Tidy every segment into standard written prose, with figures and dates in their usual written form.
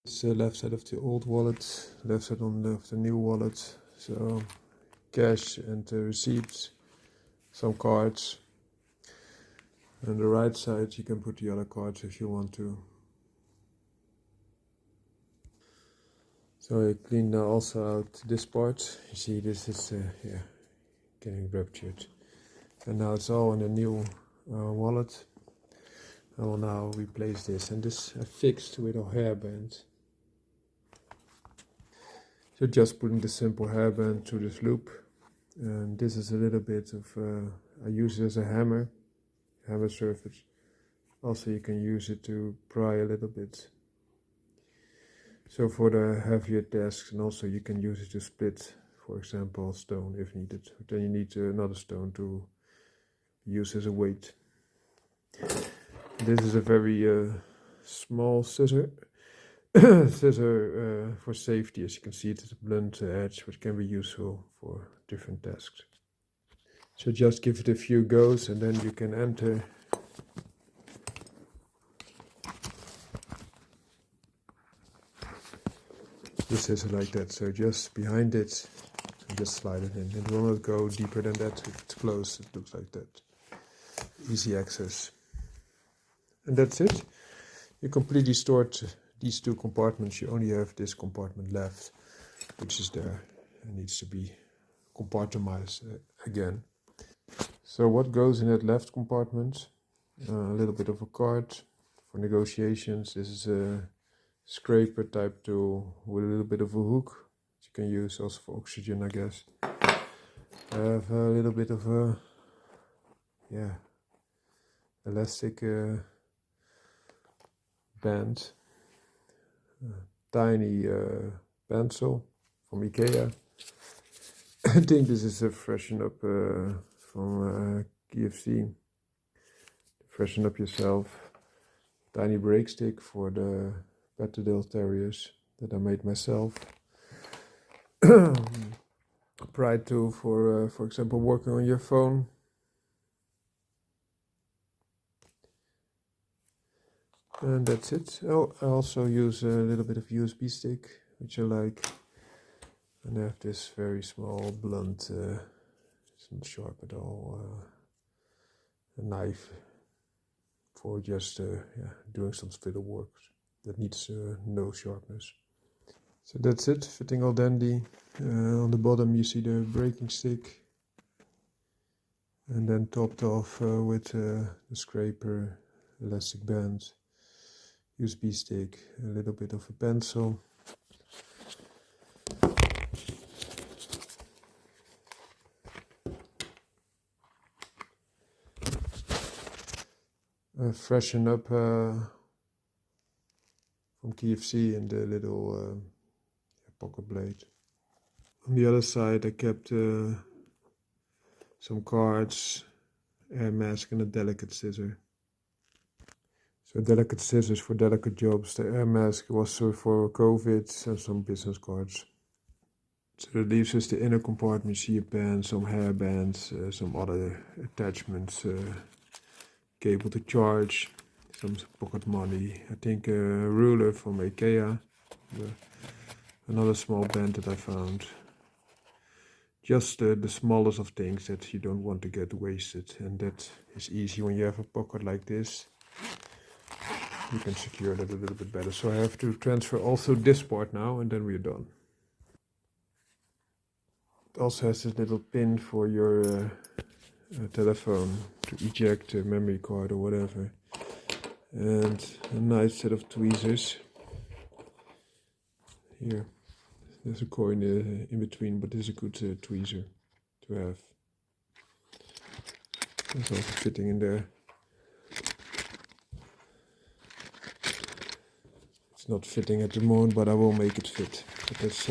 It's the left side of the old wallet, left side of the new wallet. So cash and receipts, some cards. And the right side you can put the other cards if you want to. So I clean now also out this part. You see this is getting ruptured. And now it's all in a new wallet. I will now replace this, and this I fixed with a hairband. So just putting the simple hairband through this loop, and this is a little bit of, I use it as a hammer surface. Also you can use it to pry a little bit. So for the heavier tasks, and also you can use it to split, for example, stone if needed. Then you need another stone to use as a weight. This is a very small scissor. Scissor for safety. As you can see, it is a blunt edge, which can be useful for different tasks. So just give it a few goes, and then you can enter. The scissor like that. So just behind it, and just slide it in. It will not go deeper than that. If it's closed, it looks like that. Easy access. And that's it. You completely stored these two compartments. You only have this compartment left, which is there. It needs to be compartmentized again. So what goes in that left compartment? A little bit of a card for negotiations. This is a scraper type tool with a little bit of a hook, which you can use also for oxygen, I guess. I have a little bit of a elastic band, tiny pencil from IKEA. I think this is a freshen up from KFC. Freshen up yourself. Tiny brake stick for the Patterdale Terriers that I made myself. Pride tool for example, working on your phone. And that's it. Oh, I also use a little bit of USB stick, which I like. And I have this very small, blunt, it's not sharp at all, a knife for just doing some fiddle work that needs no sharpness. So that's it, fitting all dandy. On the bottom you see the braking stick. And then topped off with the scraper, elastic band. USB stick, a little bit of a pencil. Freshen up from KFC and the little pocket blade. On the other side I kept some cards, air mask and a delicate scissor. So delicate scissors for delicate jobs. The air mask was for COVID and some business cards. So that leaves us the inner compartment. You see a pen, some hair bands, some other attachments, cable to charge, some pocket money. I think a ruler from IKEA, another small band that I found. Just the smallest of things that you don't want to get wasted, and that is easy when you have a pocket like this. You can secure that a little bit better. So I have to transfer also this part now, and then we're done. It also has this little pin for your telephone to eject a memory card or whatever. And a nice set of tweezers. Here, there's a coin in between, but this is a good tweezer to have. It's also fitting in there. Not fitting at the moment, but I will make it fit. But that's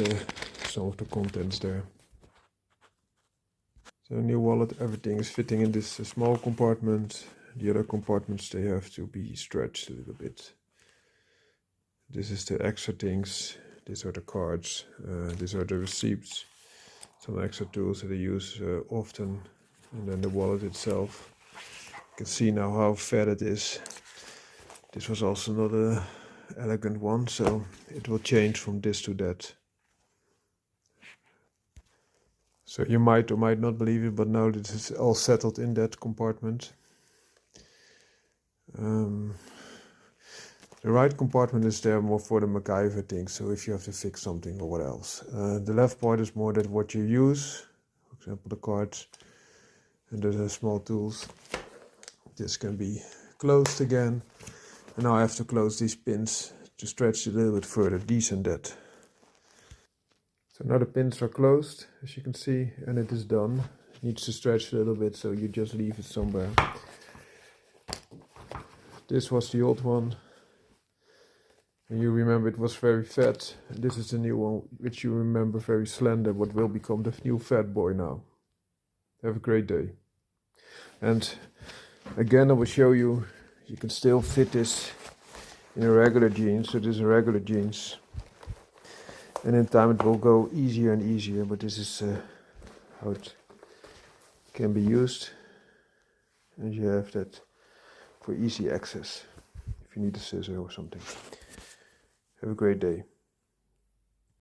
some of the contents there. So new wallet, everything is fitting in this small compartment. The other compartments, they have to be stretched a little bit. This is the extra things. These are the cards. These are the receipts. Some extra tools that I use often. And then the wallet itself. You can see now how fat it is. This was also not a elegant one, so it will change from this to that. So you might or might not believe it, but now this is all settled in that compartment. The right compartment is there more for the MacGyver thing, so if you have to fix something or what else. The left part is more that what you use, for example the cards, and the small tools. This can be closed again. And now I have to close these pins to stretch it a little bit further, these and that. So now the pins are closed, as you can see, and it is done. It needs to stretch a little bit, so you just leave it somewhere. This was the old one. And you remember it was very fat. And this is the new one, which you remember very slender, what will become the new fat boy now. Have a great day. And again, I will show you, you can still fit this in a regular jeans. So this is a regular jeans. And in time it will go easier and easier, but this is how it can be used. And you have that for easy access if you need a scissor or something. Have a great day.